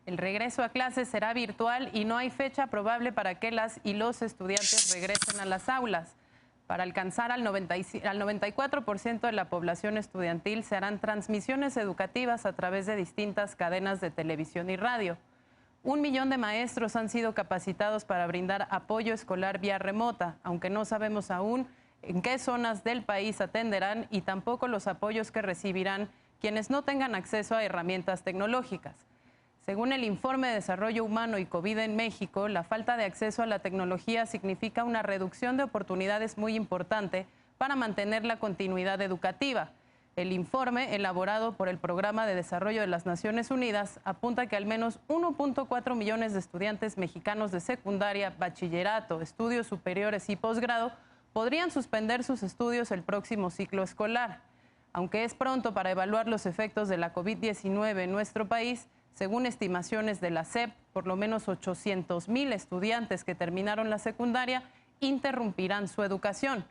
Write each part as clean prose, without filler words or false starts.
El regreso a clases será virtual y no hay fecha probable para que las y los estudiantes regresen a las aulas. Para alcanzar al 94% de la población estudiantil se harán transmisiones educativas a través de distintas cadenas de televisión y radio. 1 millón de maestros han sido capacitados para brindar apoyo escolar vía remota, aunque no sabemos aún en qué zonas del país atenderán y tampoco los apoyos que recibirán quienes no tengan acceso a herramientas tecnológicas. Según el Informe de Desarrollo Humano y COVID en México, la falta de acceso a la tecnología significa una reducción de oportunidades muy importante para mantener la continuidad educativa. El informe, elaborado por el Programa de Desarrollo de las Naciones Unidas, apunta que al menos 1.4 millones de estudiantes mexicanos de secundaria, bachillerato, estudios superiores y posgrado podrían suspender sus estudios el próximo ciclo escolar. Aunque es pronto para evaluar los efectos de la COVID-19 en nuestro país, según estimaciones de la SEP, por lo menos 800,000 estudiantes que terminaron la secundaria interrumpirán su educación.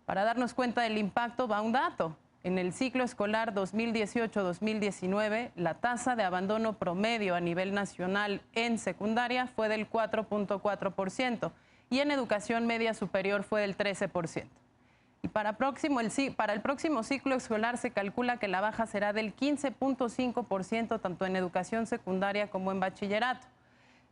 Para darnos cuenta del impacto, va un dato. En el ciclo escolar 2018-2019, la tasa de abandono promedio a nivel nacional en secundaria fue del 4.4% y en educación media superior fue del 13%. Y para el próximo ciclo escolar se calcula que la baja será del 15.5% tanto en educación secundaria como en bachillerato.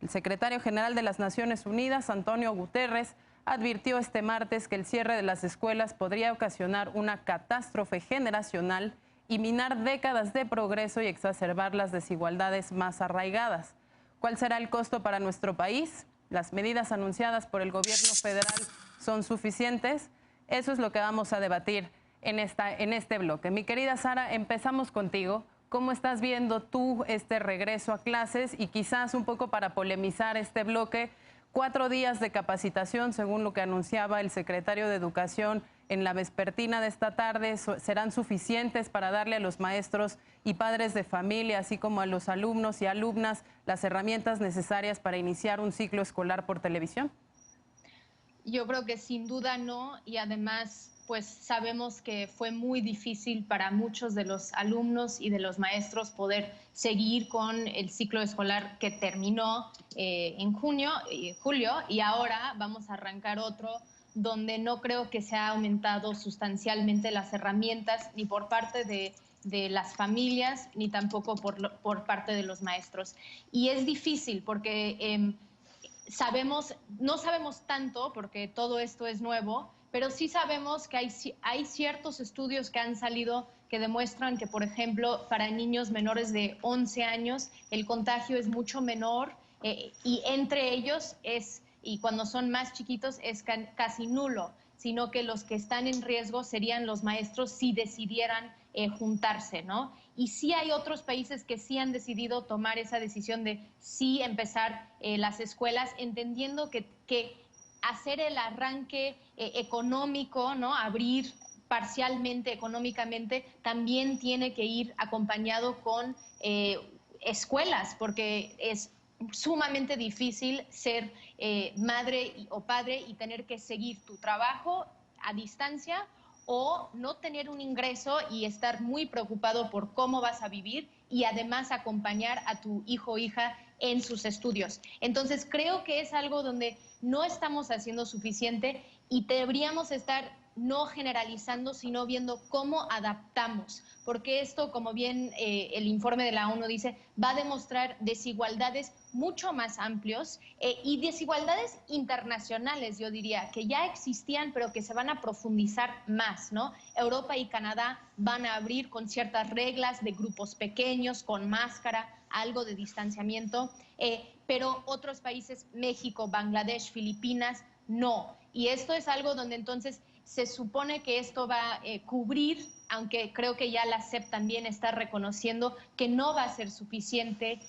El secretario general de las Naciones Unidas, Antonio Guterres, advirtió este martes que el cierre de las escuelas podría ocasionar una catástrofe generacional y minar décadas de progreso y exacerbar las desigualdades más arraigadas. ¿Cuál será el costo para nuestro país? ¿Las medidas anunciadas por el gobierno federal son suficientes? Eso es lo que vamos a debatir en este bloque. Mi querida Sara, empezamos contigo. ¿Cómo estás viendo tú este regreso a clases? Y quizás un poco para polemizar este bloque, 4 días de capacitación, según lo que anunciaba el secretario de Educación en la vespertina de esta tarde, ¿serán suficientes para darle a los maestros y padres de familia, así como a los alumnos y alumnas, las herramientas necesarias para iniciar un ciclo escolar por televisión? Yo creo que sin duda no, y además pues sabemos que fue muy difícil para muchos de los alumnos y de los maestros poder seguir con el ciclo escolar que terminó en julio, y ahora vamos a arrancar otro donde no creo que se ha aumentado sustancialmente las herramientas ni por parte de las familias ni tampoco por parte de los maestros. Y es difícil porque no sabemos tanto porque todo esto es nuevo, pero sí sabemos que hay ciertos estudios que han salido que demuestran que, por ejemplo, para niños menores de 11 años el contagio es mucho menor y entre ellos y cuando son más chiquitos es casi nulo, sino que los que están en riesgo serían los maestros si decidieran juntarse, ¿no? Y sí hay otros países que sí han decidido tomar esa decisión de sí empezar las escuelas, entendiendo que hacer el arranque económico, ¿no? Abrir parcialmente económicamente, también tiene que ir acompañado con escuelas, porque es sumamente difícil ser madre o padre y tener que seguir tu trabajo a distancia o no tener un ingreso y estar muy preocupado por cómo vas a vivir y además acompañar a tu hijo o hija en sus estudios. Entonces creo que es algo donde no estamos haciendo suficiente y deberíamos estar no generalizando, sino viendo cómo adaptamos, porque esto, como bien el informe de la ONU dice, va a demostrar desigualdades mucho más amplios y desigualdades internacionales, yo diría, que ya existían, pero que se van a profundizar más, ¿no? Europa y Canadá van a abrir con ciertas reglas de grupos pequeños, con máscara, algo de distanciamiento, pero otros países, México, Bangladesh, Filipinas, no. Y esto es algo donde entonces se supone que esto va a cubrir, aunque creo que ya la SEP también está reconociendo que no va a ser suficiente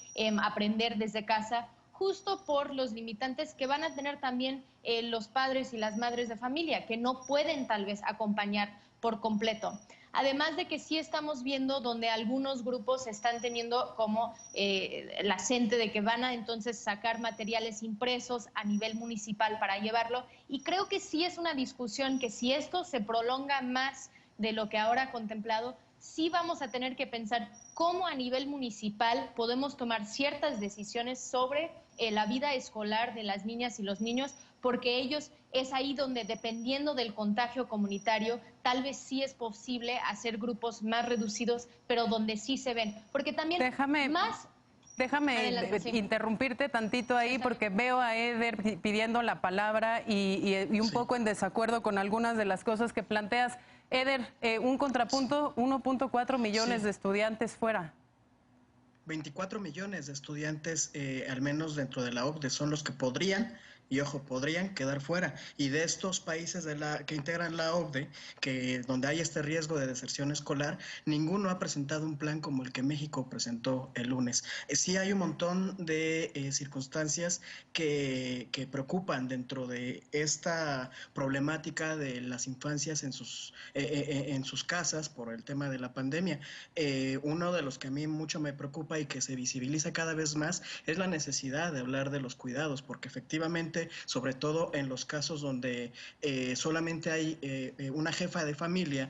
aprender desde casa, justo por los limitantes que van a tener también los padres y las madres de familia, que no pueden tal vez acompañar por completo. Además de que sí estamos viendo donde algunos grupos están teniendo como la gente de que van a entonces sacar materiales impresos a nivel municipal para llevarlo. Y creo que sí es una discusión que si esto se prolonga más de lo que ahora ha contemplado, sí vamos a tener que pensar cómo a nivel municipal podemos tomar ciertas decisiones sobre la vida escolar de las niñas y los niños, porque ellos es ahí donde, dependiendo del contagio comunitario, tal vez sí es posible hacer grupos más reducidos, pero donde sí se ven. Porque también Déjame interrumpirte tantito ahí porque veo a Eder pidiendo la palabra y un poco en desacuerdo con algunas de las cosas que planteas. Eder, un contrapunto, 1.4 millones de estudiantes fuera. 24 millones de estudiantes, al menos dentro de la OCDE, son los que podrían, y ojo, podrían quedar fuera. Y de estos países que integran la OCDE, donde hay este riesgo de deserción escolar, ninguno ha presentado un plan como el que México presentó el lunes. Sí hay un montón de circunstancias que preocupan dentro de esta problemática de las infancias en sus casas por el tema de la pandemia. Uno de los que a mí mucho me preocupa y que se visibiliza cada vez más es la necesidad de hablar de los cuidados, porque efectivamente, sobre todo en los casos donde solamente hay una jefa de familia,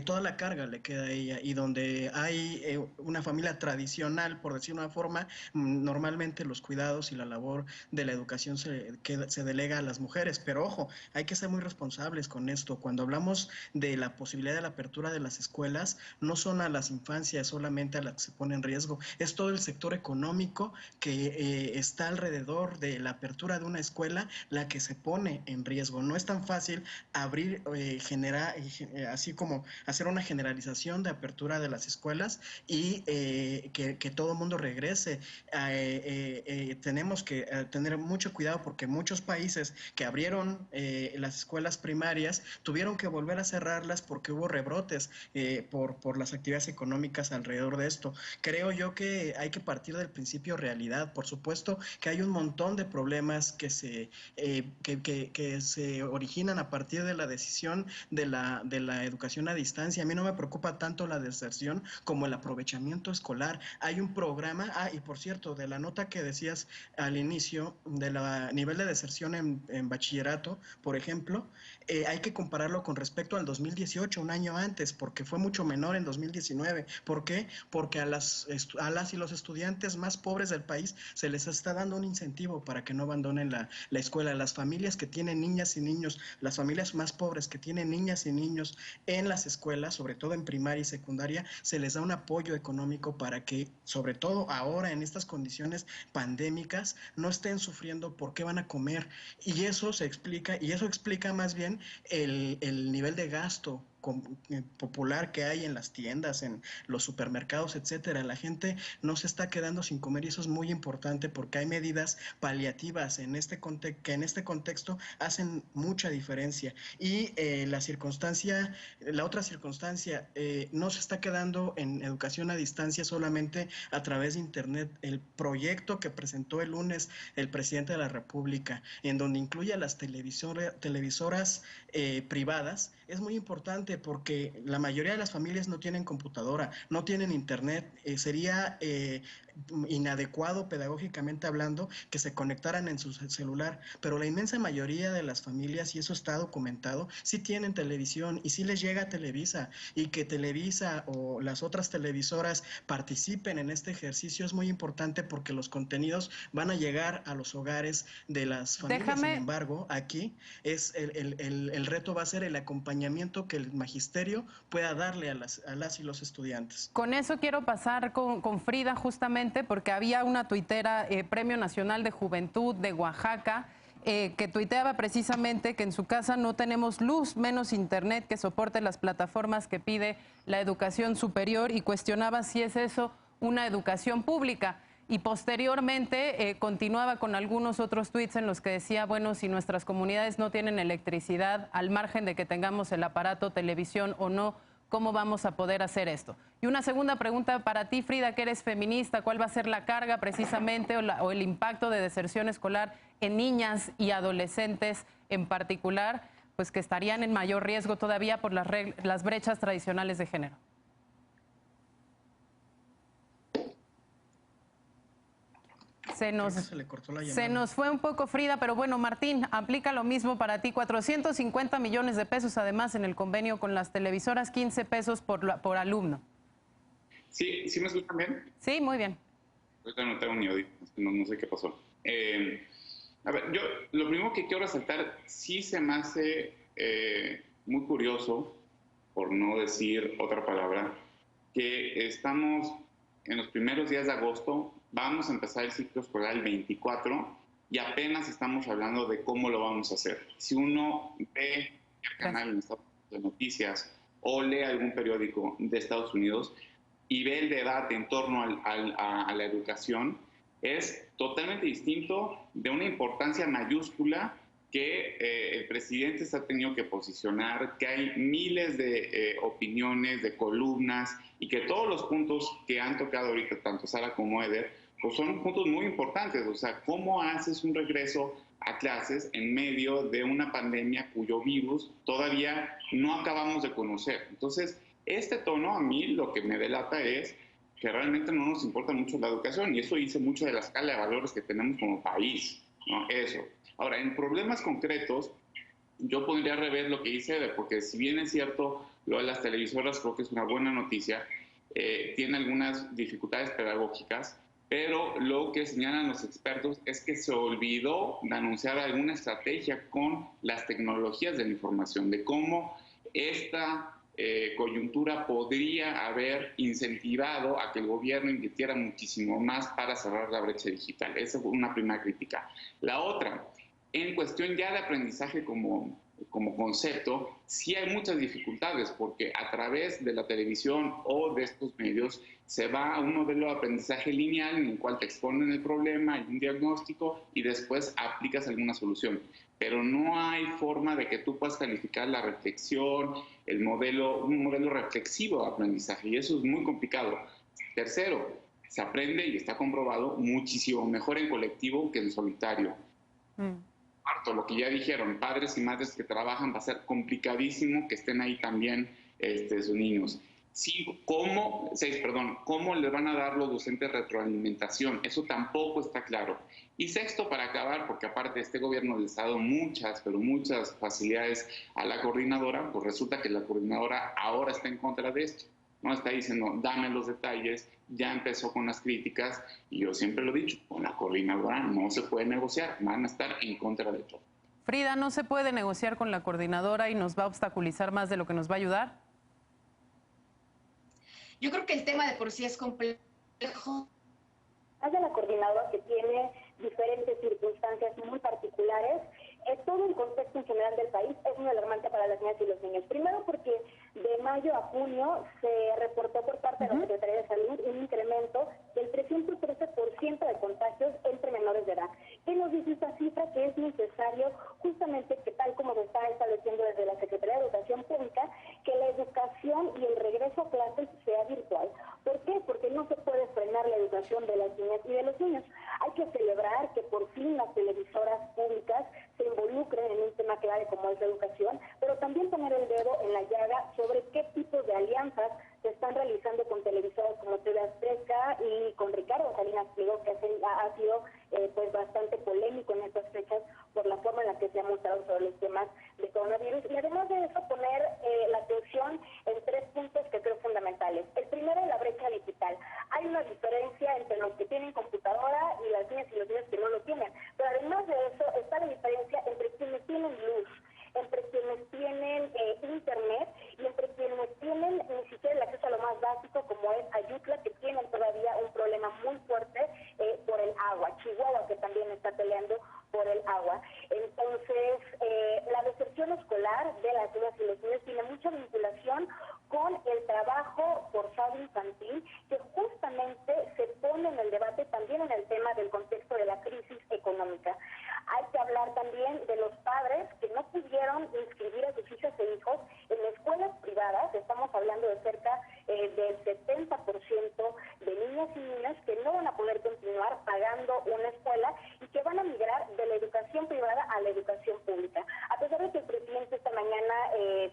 toda la carga le queda a ella, y donde hay una familia tradicional, por decir una forma, normalmente los cuidados y la labor de la educación se delega a las mujeres. Pero ojo, hay que ser muy responsables con esto. Cuando hablamos de la posibilidad de la apertura de las escuelas, no son a las infancias solamente a las que se pone en riesgo, es todo el sector económico que está alrededor de la apertura de una escuela la que se pone en riesgo. No es tan fácil abrir, así como hacer una generalización de apertura de las escuelas y que todo el mundo regrese. Tenemos que tener mucho cuidado porque muchos países que abrieron las escuelas primarias tuvieron que volver a cerrarlas porque hubo rebrotes por las actividades económicas alrededor de esto. Creo yo que hay que partir del principio realidad. Por supuesto que hay un montón de problemas que se originan a partir de la decisión de la educación a distancia. A mí no me preocupa tanto la deserción como el aprovechamiento escolar. Hay un programa, y por cierto, de la nota que decías al inicio, del nivel de deserción en bachillerato, por ejemplo, hay que compararlo con respecto al 2018, un año antes, porque fue mucho menor en 2019. ¿Por qué? Porque a las y los estudiantes más pobres del país se les está dando un incentivo para que no abandonen la escuela. Las familias que tienen niñas y niños, las familias más pobres que tienen niñas y niños en las escuelas, sobre todo en primaria y secundaria, se les da un apoyo económico para que, sobre todo ahora en estas condiciones pandémicas, no estén sufriendo por qué van a comer. Y eso explica más bien el nivel de gasto popular que hay en las tiendas, en los supermercados, etcétera. La gente no se está quedando sin comer y eso es muy importante porque hay medidas paliativas que en este contexto hacen mucha diferencia. Y la otra circunstancia, no se está quedando en educación a distancia solamente a través de internet. El proyecto que presentó el lunes el presidente de la República, en donde incluye a las televisoras privadas, es muy importante porque la mayoría de las familias no tienen computadora, no tienen internet. Sería inadecuado pedagógicamente hablando que se conectaran en su celular, pero la inmensa mayoría de las familias, y eso está documentado, sí tienen televisión y sí les llega a Televisa, y que Televisa o las otras televisoras participen en este ejercicio es muy importante porque los contenidos van a llegar a los hogares de las familias. Sin embargo, aquí es el reto va a ser el acompañamiento que el magisterio pueda darle a las y los estudiantes. Con eso quiero pasar con Frida, justamente porque había una tuitera, Premio Nacional de Juventud de Oaxaca, que tuiteaba precisamente que en su casa no tenemos luz, menos internet que soporte las plataformas que pide la educación superior, y cuestionaba si es eso una educación pública. Y posteriormente continuaba con algunos otros tuits en los que decía, bueno, si nuestras comunidades no tienen electricidad, al margen de que tengamos el aparato televisión o no, ¿cómo vamos a poder hacer esto? Y una segunda pregunta para ti, Frida, que eres feminista, ¿cuál va a ser la carga precisamente o el impacto de deserción escolar en niñas y adolescentes en particular, pues que estarían en mayor riesgo todavía por las brechas tradicionales de género? Se nos fue un poco, Frida, pero bueno, Martín, aplica lo mismo para ti. 450 millones de pesos, además, en el convenio con las televisoras, 15 pesos por alumno. Sí, ¿sí me escuchan bien? Sí, muy bien. Ahorita no tengo ni audio, no sé qué pasó. A ver, yo lo primero que quiero resaltar, sí se me hace muy curioso, por no decir otra palabra, que estamos en los primeros días de agosto, vamos a empezar el ciclo escolar el 24 y apenas estamos hablando de cómo lo vamos a hacer. Si uno ve el canal de noticias o lee algún periódico de Estados Unidos y ve el debate en torno a la educación, es totalmente distinto, de una importancia mayúscula, que el presidente se ha tenido que posicionar, que hay miles de opiniones, de columnas, y que todos los puntos que han tocado ahorita, tanto Sara como Eder, pues son puntos muy importantes. O sea, ¿cómo haces un regreso a clases en medio de una pandemia cuyo virus todavía no acabamos de conocer? Entonces, este tono a mí lo que me delata es que realmente no nos importa mucho la educación, y eso dice mucho de la escala de valores que tenemos como país, ¿no? Eso. Ahora, en problemas concretos, yo podría rever lo que hice, porque si bien es cierto, lo de las televisoras creo que es una buena noticia, tiene algunas dificultades pedagógicas, pero lo que señalan los expertos es que se olvidó de anunciar alguna estrategia con las tecnologías de la información, de cómo esta coyuntura podría haber incentivado a que el gobierno invirtiera muchísimo más para cerrar la brecha digital. Esa fue una primera crítica. La otra, en cuestión ya de aprendizaje como concepto, sí hay muchas dificultades, porque a través de la televisión o de estos medios se va a un modelo de aprendizaje lineal en el cual te exponen el problema, hay un diagnóstico y después aplicas alguna solución. Pero no hay forma de que tú puedas calificar la reflexión, un modelo reflexivo de aprendizaje, y eso es muy complicado. Tercero, se aprende, y está comprobado, muchísimo mejor en colectivo que en solitario. Cuarto, lo que ya dijeron, padres y madres que trabajan, va a ser complicadísimo que estén ahí también sus niños. ¿Cómo le van a dar los docentes retroalimentación? Eso tampoco está claro. Y sexto, para acabar, porque aparte este gobierno les ha dado muchas, pero muchas facilidades a la coordinadora, pues resulta que la coordinadora ahora está en contra de esto. No está diciendo, dame los detalles, ya empezó con las críticas, y yo siempre lo he dicho, con la coordinadora no se puede negociar, van a estar en contra de todo. Frida, ¿no se puede negociar con la coordinadora y nos va a obstaculizar más de lo que nos va a ayudar? Yo creo que el tema de por sí es complejo. Hay de la coordinadora que tiene diferentes circunstancias muy particulares. Todo el contexto en general del país es muy alarmante para las niñas y los niños. Primero porque de mayo a junio se reportó por parte de la Secretaría de Salud un incremento del 313% de contagios entre menores de edad. ¿Qué nos dice esta cifra? Que es necesario justamente que, tal como se está estableciendo desde la Secretaría de Educación Pública, que la educación y el regreso a clases sea virtual. ¿Por qué? Porque no se puede frenar la educación de las niñas y de los niños. Hay que celebrar que por fin las televisoras públicas se involucren en un tema clave como es la educación, pero también poner el dedo en la llaga sobre qué tipo de alianzas se están realizando con televisoras como TV Azteca y con Ricardo Salinas Pliego, que ha sido pues bastante polémico en estas fechas por la forma en la que se ha mostrado sobre los temas de coronavirus. Y además de eso, poner la atención en tres puntos que creo fundamentales. El primero, la brecha digital. Hay una diferencia entre los que tienen computadora y las niñas y los niños que no lo tienen. Pero además de eso, está la diferencia entre quienes tienen luz, entre quienes tienen internet y entre quienes tienen ni siquiera el acceso a lo más básico, como es Ayutla, que tienen todavía un problema muy fuerte por el agua. Chihuahua, que también está peleando por el agua. Entonces, la deserción escolar de las niñas y los niños tiene mucha vinculación con el trabajo forzado infantil, que justamente se pone en el debate también en el tema del contexto de la crisis económica. Hay que hablar también de los padres que no pudieron inscribir a sus hijas e hijos en escuelas privadas. Estamos hablando de cerca del 70% de niñas y niños que no van a poder continuar pagando una escuela y que van a migrar de la educación privada a la educación pública. A pesar de que el presidente esta mañana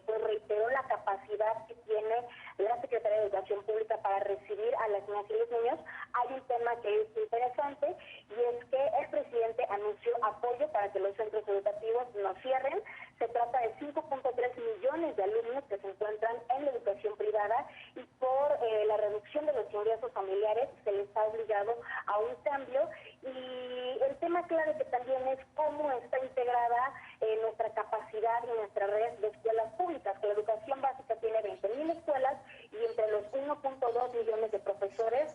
pues reiteró la capacidad que tiene la Secretaría de Educación Pública para recibir a las niñas y los niños, hay un tema que es interesante, y es que el presidente anunció apoyo para que los centros educativos no cierren. Se trata de 5.3 millones de alumnos que se encuentran en la educación privada, y por la reducción de los ingresos familiares, se les ha obligado a un cambio. Y el tema clave que también es cómo está integrada nuestra capacidad y nuestra red de escuelas públicas, que la educación básica tiene 20,000 escuelas y entre los 1.2 millones de profesores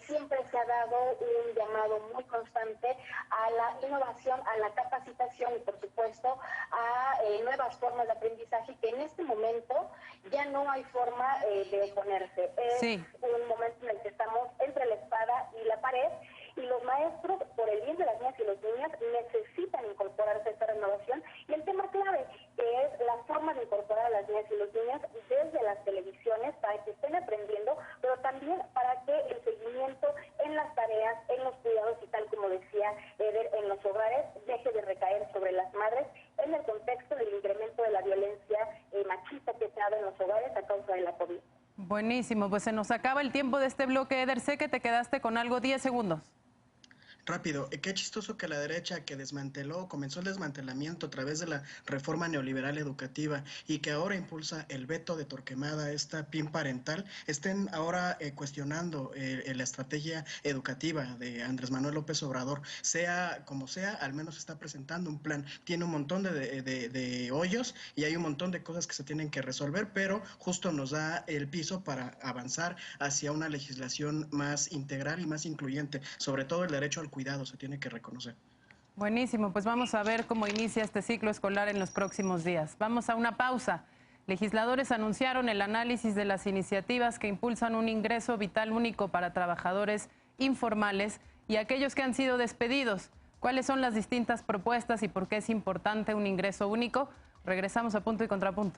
siempre se ha dado un llamado muy constante a la innovación, a la capacitación y por supuesto a nuevas formas de aprendizaje que en este momento ya no hay forma de oponerse. Es un momento en el que estamos entre la espada y la pared. Y los maestros, por el bien de las niñas y los niños, necesitan incorporarse a esta renovación. Y el tema clave, que es la forma de incorporar a las niñas y los niños desde las televisiones para que estén aprendiendo, pero también para que el seguimiento en las tareas, en los cuidados y tal como decía Eder, en los hogares, deje de recaer sobre las madres en el contexto del incremento de la violencia machista que se ha dado en los hogares a causa de la COVID. Buenísimo, pues se nos acaba el tiempo de este bloque, Eder. Sé que te quedaste con algo, 10 segundos. Rápido, qué chistoso que la derecha que comenzó el desmantelamiento a través de la reforma neoliberal educativa y que ahora impulsa el veto de Torquemada, esta PIN parental, estén ahora cuestionando la estrategia educativa de Andrés Manuel López Obrador. Sea como sea, al menos está presentando un plan. Tiene un montón de hoyos y hay un montón de cosas que se tienen que resolver, pero justo nos da el piso para avanzar hacia una legislación más integral y más incluyente, sobre todo el derecho al cuidado se tiene que reconocer. Buenísimo, pues vamos a ver cómo inicia este ciclo escolar en los próximos días. Vamos a una pausa. Legisladores anunciaron el análisis de las iniciativas que impulsan un ingreso vital único para trabajadores informales y aquellos que han sido despedidos. ¿Cuáles son las distintas propuestas y por qué es importante un ingreso único? Regresamos a Punto y Contrapunto.